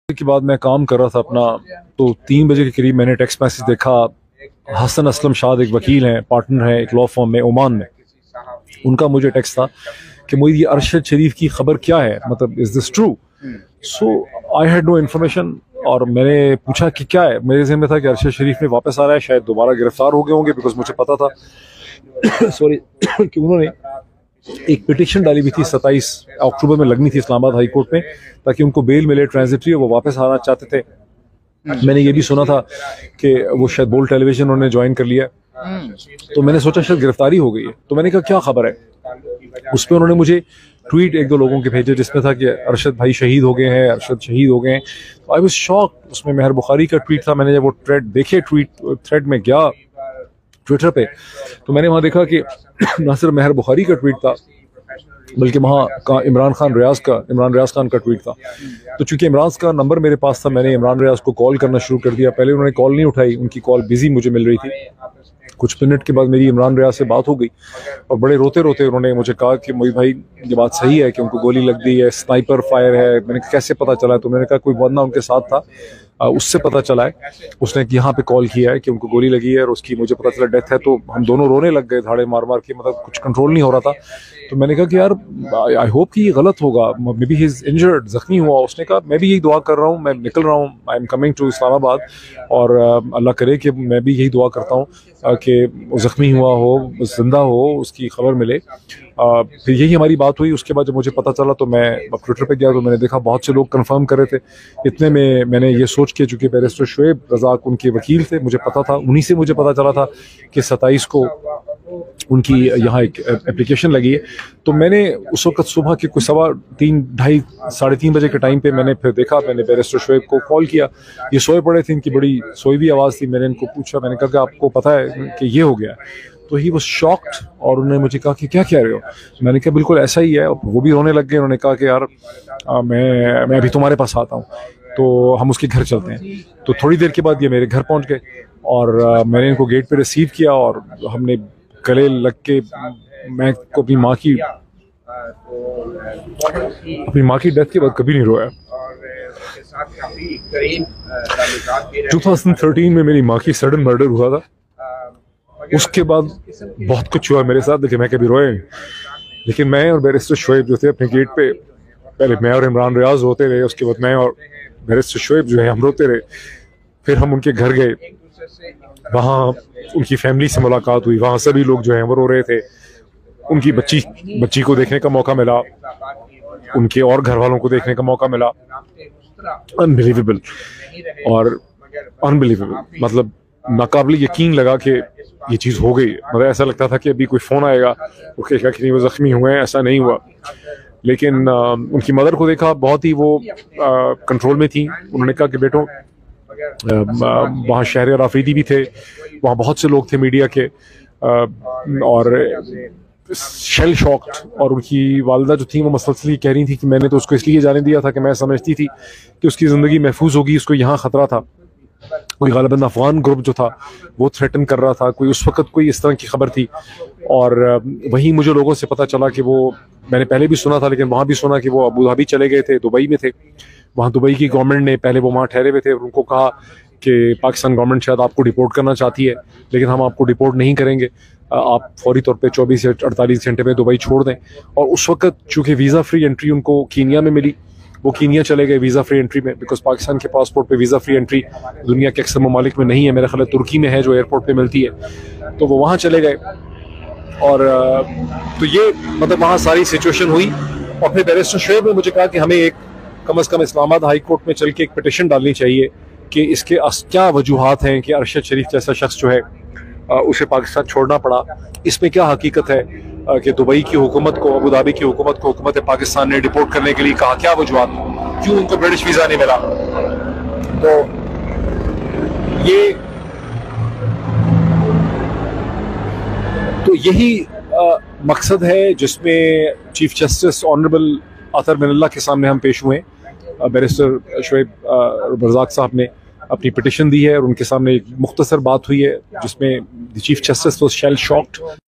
के बाद मैं काम कर रहा था अपना, तो 3 बजे के करीब मैंने टेक्स्ट मैसेज देखा। हसन असलम शाद एक वकील हैं, पार्टनर हैं एक लॉ फर्म में ओमान में। उनका मुझे टेक्स्ट था कि मुझे ये अरशद शरीफ की खबर क्या है, मतलब is this true? So I had no information और मैंने पूछा कि क्या है। मेरे ज़हन में था कि अरशद शरीफ ने वापस आ रहा है, शायद दोबारा गिरफ्तार हो गए होंगे, बिकॉज मुझे पता था सॉरी कि उन्होंने एक पिटिशन डाली हुई थी 27 अक्टूबर में लगनी थी इस्लामाबाद हाई कोर्ट में, ताकि उनको बेल मिले ट्रांजिटरी, वो वापस आना चाहते थे। मैंने ये भी सुना था कि वो शायद बोल टेलीविजन उन्होंने ज्वाइन कर लिया, तो मैंने सोचा शायद गिरफ्तारी हो गई है। तो मैंने कहा क्या खबर है। उस पर उन्होंने मुझे ट्वीट एक दो लोगों के भेजे जिसमें था कि अरशद भाई शहीद हो गए हैं, अरशद शहीद हो गए हैं। I was shock. उसमें मेहर बुखारी का ट्वीट था। मैंने जब वो थ्रेड देखे, थ्रेड में गया ट्विटर पे, तो मैंने वहाँ देखा कि ना सिर्फ मेहर बुखारी का ट्वीट था, बल्कि वहाँ का इमरान रियाज खान का ट्वीट था। तो चूंकि इमरान का नंबर मेरे पास था, मैंने इमरान रियाज को कॉल करना शुरू कर दिया। पहले उन्होंने कॉल नहीं उठाई, उनकी कॉल बिजी मुझे मिल रही थी। कुछ मिनट के बाद मेरी इमरान रियाज से बात हो गई और बड़े रोते रोते उन्होंने मुझे कहा कि मोहित भाई ये बात सही है कि उनको गोली लग गई है, स्नाइपर फायर है। मैंने कैसे पता चला? तो मैंने कहा कोई बंदा उनके साथ था, उससे पता चला है, उसने यहाँ पे कॉल किया है कि उनको गोली लगी है और उसकी मुझे पता चला डेथ है। तो हम दोनों रोने लग गए धाड़े मार मार के, मतलब कुछ कंट्रोल नहीं हो रहा था। तो मैंने कहा कि यार आई होप कि ये गलत होगा, may be he is injured, जख्मी हुआ। उसने कहा मैं भी यही दुआ कर रहा हूँ, मैं निकल रहा हूँ, I am coming to Islamabad, और अल्लाह करे कि मैं भी यही दुआ करता हूँ कि जख्मी हुआ हो, जिंदा हो, उसकी खबर मिले। फिर यही हमारी बात हुई। उसके बाद जब मुझे पता चला तो मैं ट्विटर पे गया, तो मैंने देखा बहुत से लोग कंफर्म कर रहे थे। इतने में मैंने ये सोच के, चूंकि बैरिस्टर शुएब रज़ाक उनके वकील थे, मुझे पता था, उन्हीं से मुझे पता चला था कि 27 को उनकी यहाँ एक एप्लीकेशन लगी है। तो मैंने उस वक्त सुबह के कुछ 3:15, 2:30, 3:30 बजे के टाइम पे मैंने फिर देखा, मैंने बैरिस्टर शुएब को कॉल किया। ये सोए पड़े थे, इनकी बड़ी सोई भी आवाज़ थी। मैंने इनको पूछा, मैंने कहा कि आपको पता है कि ये हो गया? तो ही वाज शॉक्ड और उन्होंने मुझे कहा कि क्या कह रहे हो? मैंने कहा बिल्कुल ऐसा ही है। वो भी रोने लग गए। उन्होंने कहा कि यार मैं अभी तुम्हारे पास आता हूँ, तो हम उसके घर चलते हैं। तो थोड़ी देर के बाद ये मेरे घर पहुँच गए और मैंने इनको गेट पे रिसीव किया और हमने गले लग के, मैं को अपनी माँ की डेथ के बाद कभी नहीं रोया। 2013 में मेरी माँ की सडन मर्डर हुआ था। उसके बाद बहुत कुछ हुआ मेरे साथ, लेकिन मैं कभी रोया नहीं। लेकिन मैं और बैरिस्टर शुएब जो थे अपने गेट पे, पहले मैं और इमरान रियाज रोते रहे, उसके बाद मैं और बैरिस्टर शुएब जो है हम रोते रहे। फिर हम उनके घर गए, वहाँ उनकी फैमिली से मुलाकात हुई, वहाँ सभी लोग जो हैं वो रो रहे थे। उनकी बच्ची को देखने का मौका मिला, उनके और घर वालों को देखने का मौका मिला। अनबिलीवेबल और अनबिलीवेबल, मतलब नाकाबिल यकीन लगा कि ये चीज़ हो गई। मतलब ऐसा लगता था कि अभी कोई फ़ोन आएगा, वो कहेगा कि नहीं वो ज़ख्मी हुए हैं। ऐसा नहीं हुआ। लेकिन उनकी मदर को देखा, बहुत ही वो कंट्रोल में थी। उन्होंने कहा कि बेटो, वहाँ शहर आफरीदी भी थे, वहाँ बहुत से लोग थे मीडिया के, और शेल शॉक्ड। और उनकी वालिदा जो थी वो मसलसल कह रही थी कि मैंने तो उसको इसलिए जाने दिया था कि मैं समझती थी कि उसकी ज़िंदगी महफूज होगी, उसको यहाँ ख़तरा था। कोई गालिबन अफगान ग्रुप जो था वो थ्रेटन कर रहा था, कोई उस वक्त कोई इस तरह की खबर थी। और वहीं मुझे लोगों से पता चला कि वो, मैंने पहले भी सुना था लेकिन वहाँ भी सुना कि वो अबू धाबी चले गए थे, दुबई में थे। वहाँ दुबई की गवर्नमेंट ने, पहले वो वहाँ ठहरे हुए थे और उनको कहा कि पाकिस्तान गवर्नमेंट शायद आपको डिपोर्ट करना चाहती है, लेकिन हम आपको डिपोर्ट नहीं करेंगे, आप फौरी तौर पे 24 से 48 घंटे में दुबई छोड़ दें। और उस वक्त चूँकि वीज़ा फ्री एंट्री उनको कीनिया में मिली, वो कीनिया चले गए वीज़ा फ्री एंट्री में, बिकॉज पाकिस्तान के पासपोर्ट पे वीज़ा फ्री एंट्री दुनिया के अक्सर ममालिक में नहीं है। मेरा ख्याल है तुर्की में है जो एयरपोर्ट पे मिलती है। तो वो वहाँ चले गए और तो ये मतलब वहाँ सारी सिचुएशन हुई। और फिर बैरिस्टर शुएब ने मुझे कहा कि हमें एक कम से कम इस्लामाबाद हाई कोर्ट में चल के एक पिटिशन डालनी चाहिए कि इसके क्या वजूहात हैं कि अरशद शरीफ जैसा शख्स जो है उसे पाकिस्तान छोड़ना पड़ा। इसमें क्या हकीकत है कि दुबई की हुकूमत को, अबू धाबी की हुकूमत को हुकूमत पाकिस्तान ने डिपोर्ट करने के लिए कहा, क्या वजूहात, क्यों उनको ब्रिटिश वीज़ा नहीं मिला। तो यही मकसद है जिसमें चीफ जस्टिस ऑनरेबल आतर मिनल्ला के सामने हम पेश हुए। बैरिस्टर शुएब रज़ाक साहब ने अपनी पिटिशन दी है और उनके सामने एक मुख्तसर बात हुई है जिसमें chief justice was shell shocked.